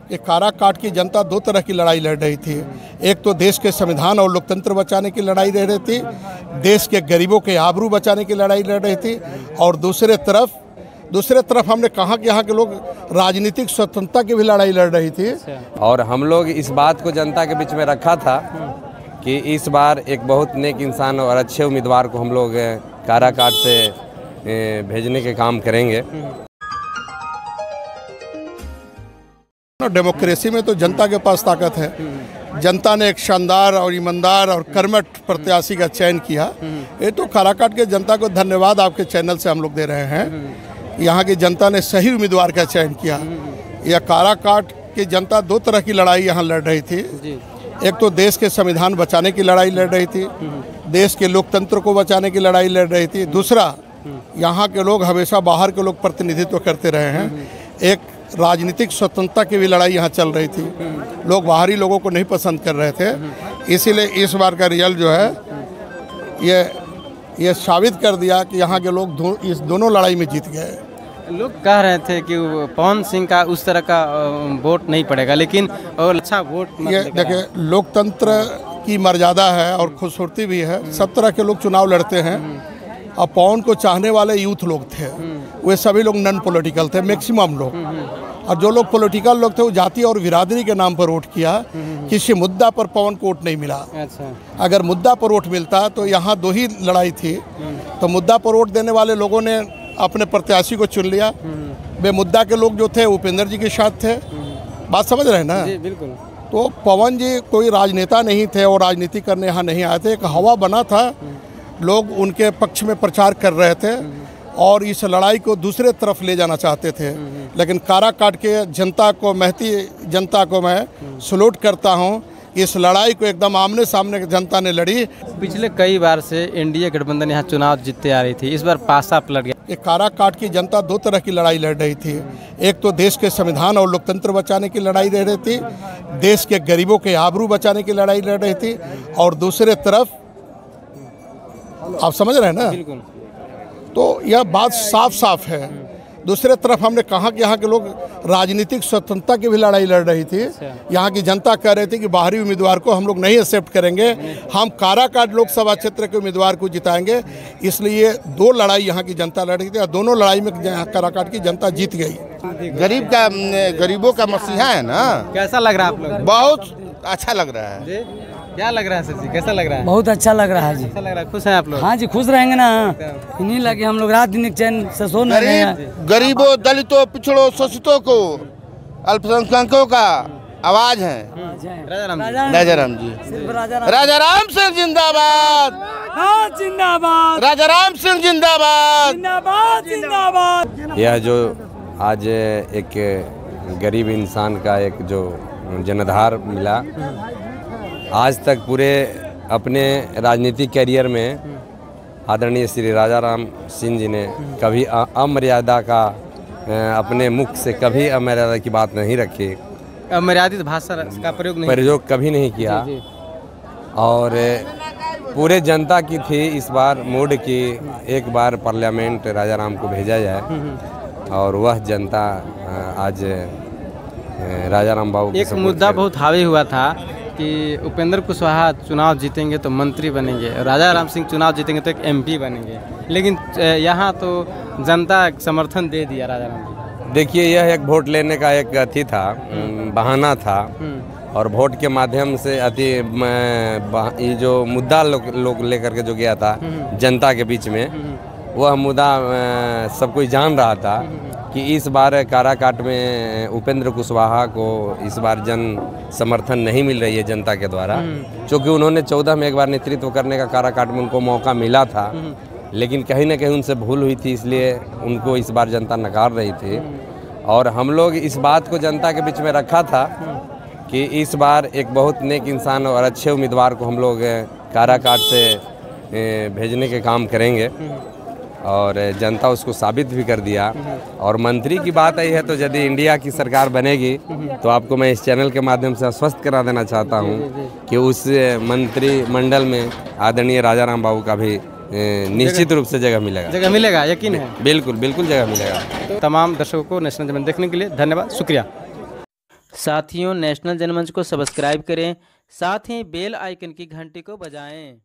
कि काराकाट की जनता दो तरह की लड़ाई लड़ रही थी। एक तो देश के संविधान और लोकतंत्र बचाने की लड़ाई लड़ रही थी, देश के गरीबों के आबरू बचाने की लड़ाई लड़ रही थी, और दूसरे तरफ हमने कहा कि यहाँ के लोग राजनीतिक स्वतंत्रता की भी लड़ाई लड़ रही थी। और हम लोग इस बात को जनता के बीच में रखा था कि इस बार एक बहुत नेक इंसान और अच्छे उम्मीदवार को हम लोग काराकाट से भेजने के काम करेंगे। डेमोक्रेसी में तो जनता के पास ताकत है। जनता ने एक शानदार और ईमानदार और कर्मठ प्रत्याशी का चयन किया। ये तो काराकाट के जनता को धन्यवाद आपके चैनल से हम लोग दे रहे हैं। यहाँ की जनता ने सही उम्मीदवार का चयन किया। यह काराकाट की जनता दो तरह की लड़ाई यहाँ लड़ रही थी। एक तो देश के संविधान बचाने की लड़ाई लड़ रही थी, देश के लोकतंत्र को बचाने की लड़ाई लड़ रही थी। दूसरा, यहाँ के लोग हमेशा बाहर के लोग प्रतिनिधित्व करते रहे हैं। एक राजनीतिक स्वतंत्रता की भी लड़ाई यहाँ चल रही थी। लोग बाहरी लोगों को नहीं पसंद कर रहे थे। इसीलिए इस बार का रिजल्ट जो है ये साबित कर दिया कि यहाँ के लोग इस दोनों लड़ाई में जीत गए। लोग कह रहे थे कि पवन सिंह का उस तरह का वोट नहीं पड़ेगा, लेकिन और अच्छा वोट ये देखिए, लोकतंत्र की मर्यादा है और खूबसूरती भी है। सब तरह के लोग चुनाव लड़ते हैं। और पवन को चाहने वाले यूथ लोग थे, वे सभी लोग नॉन पॉलिटिकल थे, मैक्सिमम लोग। और जो लोग पॉलिटिकल लोग थे वो जाति और बिरादरी के नाम पर वोट किया। किसी मुद्दा पर पवन को वोट नहीं मिला। अच्छा। अगर मुद्दा पर वोट मिलता तो यहाँ दो ही लड़ाई थी। तो मुद्दा पर वोट देने वाले लोगों ने अपने प्रत्याशी को चुन लिया। बेमुद्दा के लोग जो थे उपेंद्र जी के साथ थे। बात समझ रहे हैं ना? जी बिल्कुल। तो पवन जी कोई राजनेता नहीं थे और राजनीति करने यहाँ नहीं आए थे। एक हवा बना था, लोग उनके पक्ष में प्रचार कर रहे थे और इस लड़ाई को दूसरे तरफ ले जाना चाहते थे। लेकिन काराकाट के जनता को, महती जनता को मैं सलूट करता हूँ। इस लड़ाई को एकदम आमने सामने जनता ने लड़ी। पिछले कई बार से एनडीए गठबंधन यहाँ चुनाव जीतते आ रही थी, इस बार पासा पलट गया। ये काराकाट की जनता दो तरह की लड़ाई लड़ रही थी। एक तो देश के संविधान और लोकतंत्र बचाने की लड़ाई लड़ रही थी, देश के गरीबों के आबरू बचाने की लड़ाई लड़ रही थी, और दूसरे तरफ, आप समझ रहे हैं ना? बिल्कुल। तो यह बात साफ साफ है। दूसरे तरफ हमने कहा कि यहाँ के लोग राजनीतिक स्वतंत्रता की भी लड़ाई लड़ रही थी। यहाँ की जनता कह रही थी कि बाहरी उम्मीदवार को हम लोग नहीं एक्सेप्ट करेंगे, हम काराकाट लोकसभा क्षेत्र के उम्मीदवार को जिताएंगे। इसलिए दो लड़ाई यहाँ की जनता लड़ रही थी और दोनों लड़ाई में काराकाट की जनता जीत गई। गरीबों का मसीहा है ना। कैसा लग रहा है आप लोग? बहुत अच्छा लग रहा है। क्या लग रहा है सर जी, कैसा लग रहा है? बहुत अच्छा लग रहा है जी। अच्छा लग रहा है, खुश हैं आप लोग? हाँ जी, खुश रहेंगे ना। इन्हीं लगे हम लोग रात दिन चैन से सो नहीं रहे हैं। गरीबों, दलितों, पिछड़ों, शोषितों को, अल्पसंख्यकों का आवाज है। राजा राम जी। राजा राम सिंह जिंदाबाद। जिंदाबाद। राजा राम सिंह जिंदाबाद। जिंदाबाद जिंदाबाद। यह जो आज एक गरीब इंसान का एक जो जनाधार मिला, आज तक पूरे अपने राजनीतिक करियर में आदरणीय श्री राजा राम सिंह जी ने कभी अमर्यादा का, अपने मुख से कभी अमर्यादा की बात नहीं रखी। अमर्यादित भाषा का प्रयोग कभी नहीं किया। और पूरे जनता की थी इस बार मूड की एक बार पार्लियामेंट राजा राम को भेजा जाए, और वह जनता आज राजा राम बाबू। एक मुद्दा बहुत हावी हुआ था कि उपेंद्र कुशवाहा चुनाव जीतेंगे तो मंत्री बनेंगे, राजा राम सिंह चुनाव जीतेंगे तो एक एमपी बनेंगे, लेकिन यहाँ तो जनता समर्थन दे दिया राजा राम जी। देखिए, यह एक वोट लेने का एक अति था, बहाना था। और वोट के माध्यम से ये जो मुद्दा लोग लेकर के जो गया था जनता के बीच में, वह मुद्दा सब कोई जान रहा था कि इस बार काराकाट में उपेंद्र कुशवाहा को इस बार जन समर्थन नहीं मिल रही है जनता के द्वारा, क्योंकि उन्होंने 14 में एक बार नेतृत्व करने का काराकाट में उनको मौका मिला था, लेकिन कहीं ना कहीं उनसे भूल हुई थी, इसलिए उनको इस बार जनता नकार रही थी। और हम लोग इस बात को जनता के बीच में रखा था कि इस बार एक बहुत नेक इंसान और अच्छे उम्मीदवार को हम लोग काराकाट से भेजने के काम करेंगे, और जनता उसको साबित भी कर दिया। और मंत्री की बात आई है, तो यदि इंडिया की सरकार बनेगी तो आपको मैं इस चैनल के माध्यम से आश्वस्त करा देना चाहता हूं कि उस मंत्रिमंडल में आदरणीय राजा राम बाबू का भी निश्चित रूप से जगह मिलेगा। यकीन है? बिल्कुल बिल्कुल जगह मिलेगा। तो तमाम दर्शकों को नेशनल जमीन देखने के लिए धन्यवाद, शुक्रिया। साथियों, नेशनल जनमंच को सब्सक्राइब करें, साथ ही बेल आइकन की घंटी को बजाएं।